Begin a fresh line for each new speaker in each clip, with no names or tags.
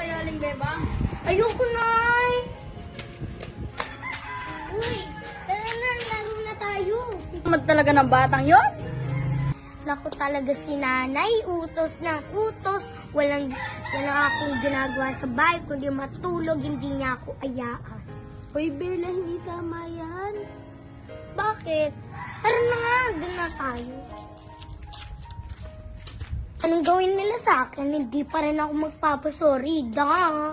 tayo, Aling Bebang?
Ayoko na! Uy, tara na, lalo na tayo.
Tamad talaga ng batang yon.
Naku talaga si nanay, utos ng utos. Walang akong ginagawa sa bahay, kundi matulog, hindi niya ako ayaan.
Hoy, Bella, hindi tama yan.
Bakit? Tara na nga, doon na tayo. Anong gawin nila sa akin? Hindi pa rin ako magpapasorry, da.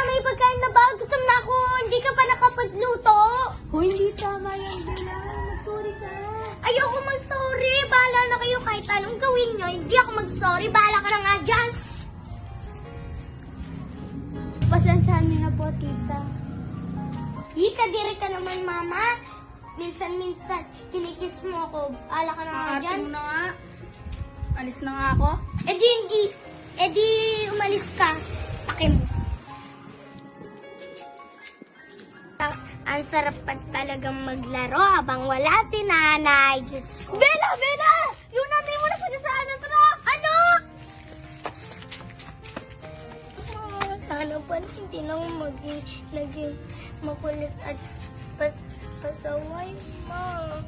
May pagkain na ba? Gutom na ako. Hindi ka pa nakapagluto.
Hoy, hindi tama yan, Bella. Mag-sorry ka.
Ayoko mag-sorry. Bahala na kayo kahit anong gawin nyo. Hindi ako mag-sorry. Bahala ka na nga dyan.
Pasensyahan niyo na po, tita.
Kadiri ka naman, mama. Minsan-minsan, kinikis mo ako. Bahala ka na nga
Ate
dyan.
mo na nga. Alis na nga ako.
Eh di, umalis ka. Pakim. Ang sarap pa talagang maglaro habang wala si nanay. Diyos ko.
Bella! Bella! Yung natin mo na sa anan, tara!
Ano? Sana pala hindi na ako naging makulit at pasaway, ma.